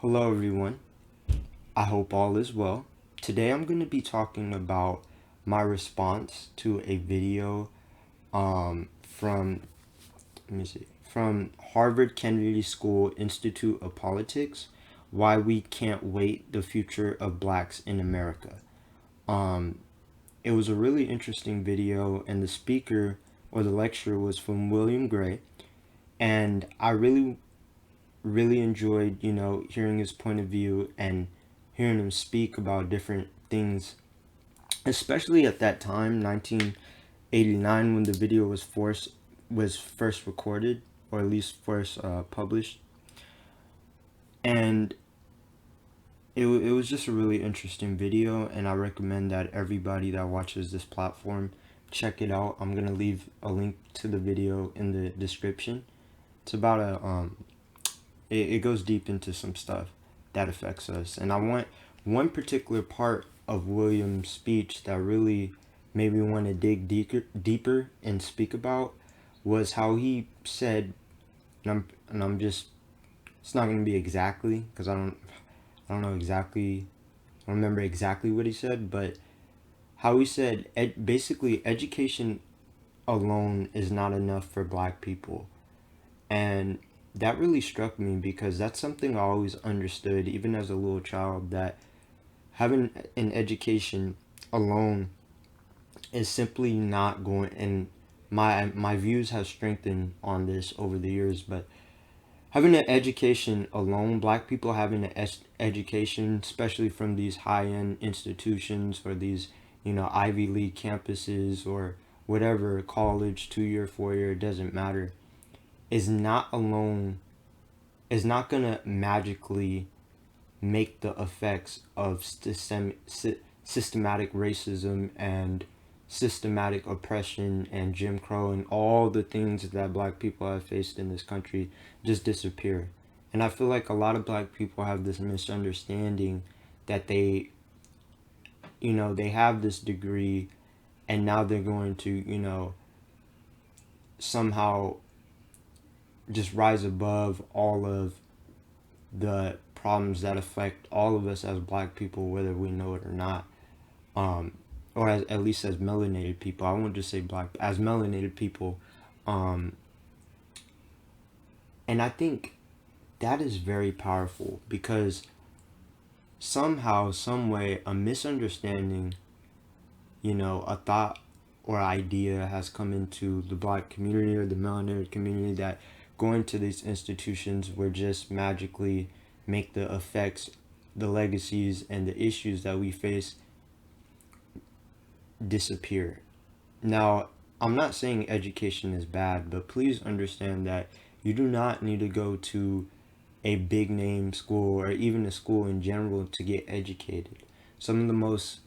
Hello, everyone. I hope all is well. Today, I'm going to be talking about my response to a video from from Harvard Kennedy School Institute of Politics, Why We Can't Wait the Future of Blacks in America. Um, it was a really interesting video, and the speaker or the lecturer was from William Gray, and I really enjoyed, hearing his point of view and hearing him speak about different things, especially at that time, 1989, when the video was first recorded, or at least first published. And it was just a really interesting video, and I recommend that everybody that watches this platform check it out. I'm gonna leave a link to the video in the description. It's about it goes deep into some stuff that affects us. And I want one particular part of William's speech that really made me want to dig deeper and speak about was how he said, and I'm just, it's not going to be exactly, because I don't know exactly, I don't remember exactly what he said, but how he said basically education alone is not enough for black people. And that really struck me because that's something I always understood, even as a little child, that having an education alone is simply not going. And my views have strengthened on this over the years, but having an education alone, black people having an education, especially from these high end institutions or these, Ivy League campuses or whatever, college, 2 year, 4 year, it doesn't matter, is not alone, is not going to magically make the effects of systematic racism and systematic oppression and Jim Crow and all the things that black people have faced in this country just disappear. And I feel like a lot of black people have this misunderstanding that they have this degree, and now they're going to, somehow just rise above all of the problems that affect all of us as black people, whether we know it or not, or at least as melanated people. I won't just say black, as melanated people. Um, and I think that is very powerful because somehow, some way, a misunderstanding, a thought or idea has come into the black community or the melanated community that going to these institutions will just magically make the effects, the legacies, and the issues that we face disappear. Now, I'm not saying education is bad, but please understand that you do not need to go to a big name school or even a school in general to get educated. Some of the most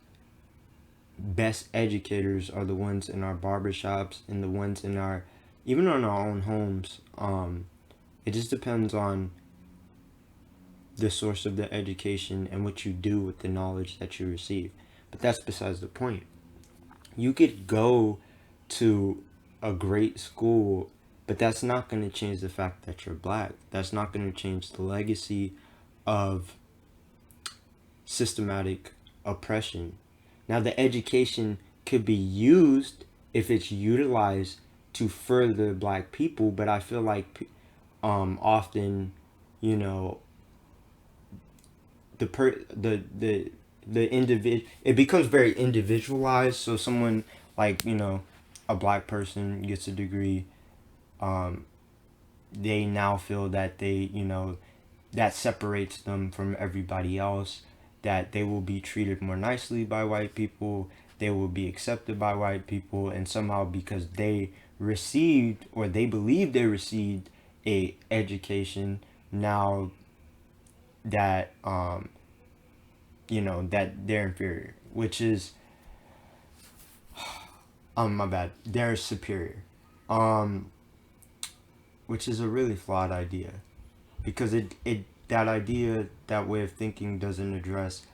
best educators are the ones in our barbershops and the ones in our, even in our own homes. It just depends on the source of the education and what you do with the knowledge that you receive. But that's besides the point. You could go to a great school, but that's not going to change the fact that you're black. That's not going to change the legacy of systematic oppression. Now, the education could be used if it's utilized to further black people, but I feel like often, you know, the individual, it becomes very individualized. So someone like, a black person gets a degree, um they now feel that that separates them from everybody else, that they will be treated more nicely by white people, they will be accepted by white people, and somehow because they received, or they believe they received, a education, now that that they're inferior, which is, my bad, they're superior, um which is a really flawed idea, because it that idea, that way of thinking, doesn't address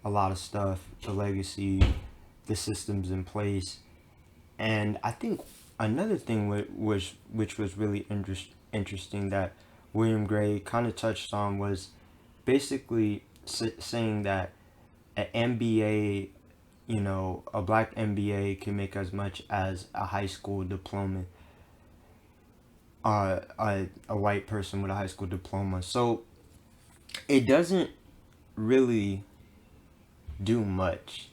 a lot of stuff, the legacy, the systems in place. And I think another thing which was really interesting that William Gray kind of touched on was basically saying that an MBA, a black MBA can make as much as a high school diploma, a white person with a high school diploma. So it doesn't really do much.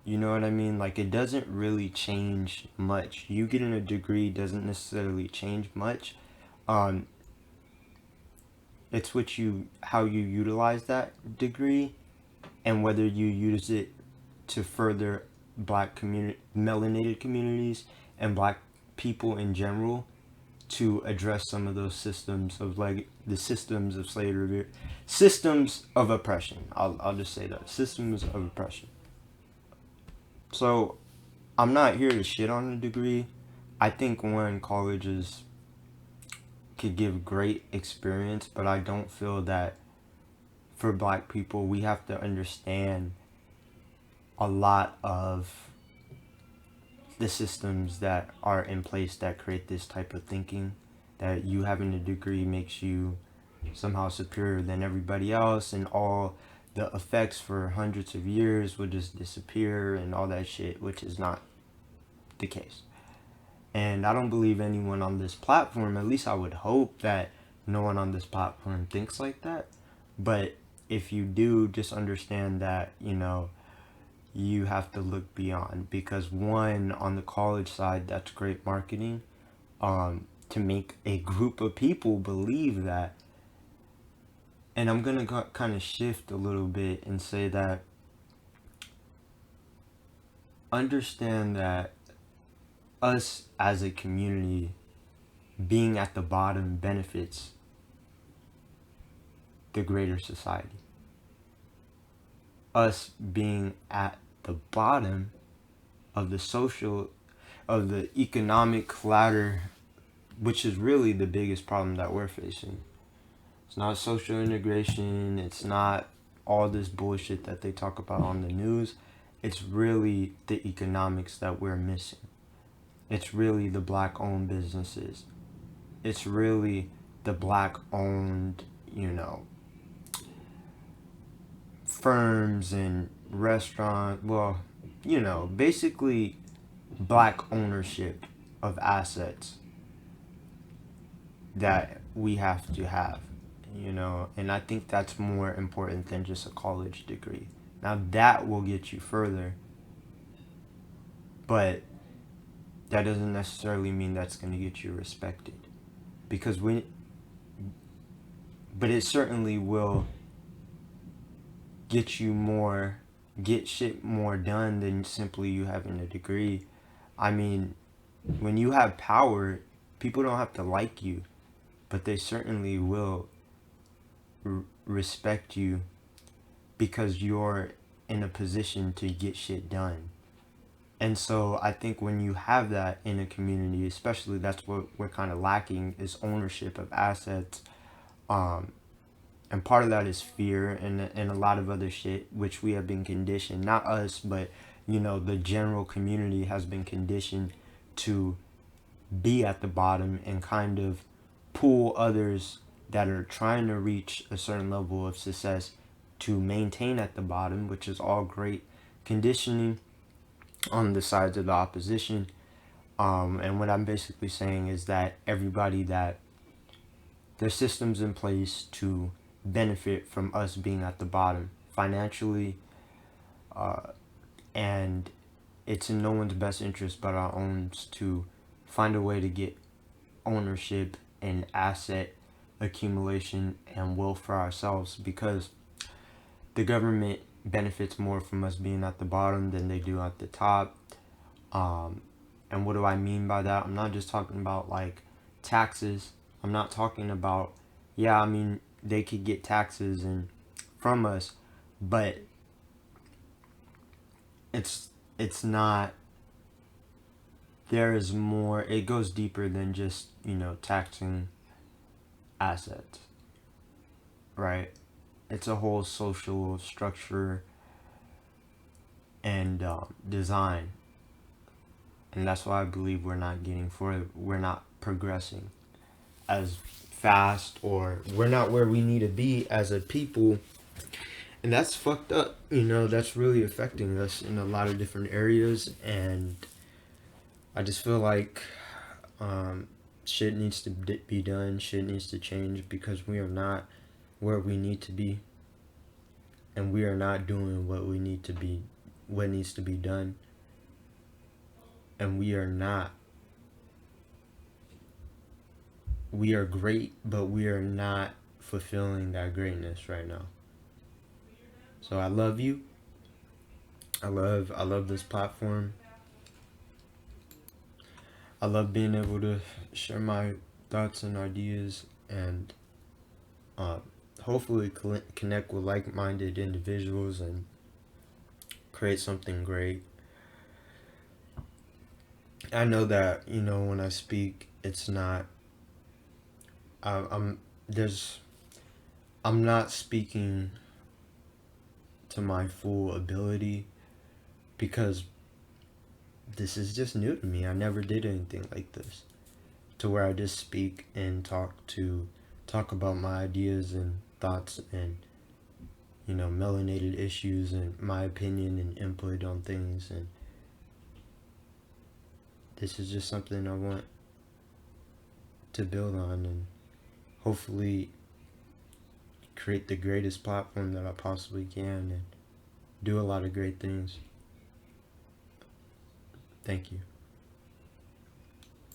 You know what I mean? Like, it doesn't really change much. You getting a degree doesn't necessarily change much. Um, it's how you utilize that degree, and whether you use it to further black melanated communities and black people in general, to address some of those systems of, like, the systems of slavery, systems of oppression. I'll just say that, systems of oppression. So I'm not here to shit on a degree. I think colleges could give great experience, but I don't feel that for black people we have to understand a lot of the systems that are in place that create this type of thinking, that you having a degree makes you somehow superior than everybody else, and all the effects for hundreds of years would just disappear and all that shit, which is not the case. And I don't believe anyone on this platform, at least I would hope that no one on this platform thinks like that. But if you do, just understand that, you have to look beyond, because one, on the college side, that's great marketing, to make a group of people believe that. And I'm gonna kind of shift a little bit and say that understand that us as a community being at the bottom benefits the greater society. Us being at the bottom of the economic ladder, which is really the biggest problem that we're facing. It's not social integration, it's not all this bullshit that they talk about on the news. It's really the economics that we're missing. It's really the black-owned businesses. It's really the black-owned, firms and restaurant. Well, basically black ownership of assets that we have to have, and I think that's more important than just a college degree. Now, that will get you further, but that doesn't necessarily mean that's going to get you respected, because but it certainly will get shit more done than simply you having a degree. I mean, when you have power, people don't have to like you, but they certainly will respect you because you're in a position to get shit done. And so I think when you have that in a community, especially, that's what we're kind of lacking, is ownership of assets. And part of that is fear and a lot of other shit, which we have been conditioned, not us, but, the general community has been conditioned to be at the bottom and kind of pull others that are trying to reach a certain level of success to maintain at the bottom, which is all great conditioning on the sides of the opposition. And what I'm basically saying is that everybody that there's systems in place to benefit from us being at the bottom financially, and it's in no one's best interest but our own to find a way to get ownership and asset accumulation and wealth for ourselves, because the government benefits more from us being at the bottom than they do at the top. And what do I mean by that? I'm not just talking about like taxes. I'm not talking about, they could get taxes and from us, but it's not, there is more, it goes deeper than just, taxing assets, right? It's a whole social structure and design. And that's why I believe we're not progressing as fast, or we're not where we need to be as a people. And that's fucked up. You know, that's really affecting us in a lot of different areas. And I just feel like shit needs to be done. Shit needs to change because we are not where we need to be. And we are not doing what we need to be, what needs to be done. And we are not. We are great, but we are not fulfilling that greatness right now. So I love you. I love this platform. I love being able to share my thoughts and ideas, and hopefully connect with like-minded individuals and create something great. I know that, you know, when I speak, it's not I'm there's I'm not speaking to my full ability because this is just new to me. I never did anything like this, to where I just speak and talk about my ideas and thoughts and, you know, melanated issues and my opinion and input on things. And this is just something I want to build on and hopefully create the greatest platform that I possibly can and do a lot of great things. Thank you.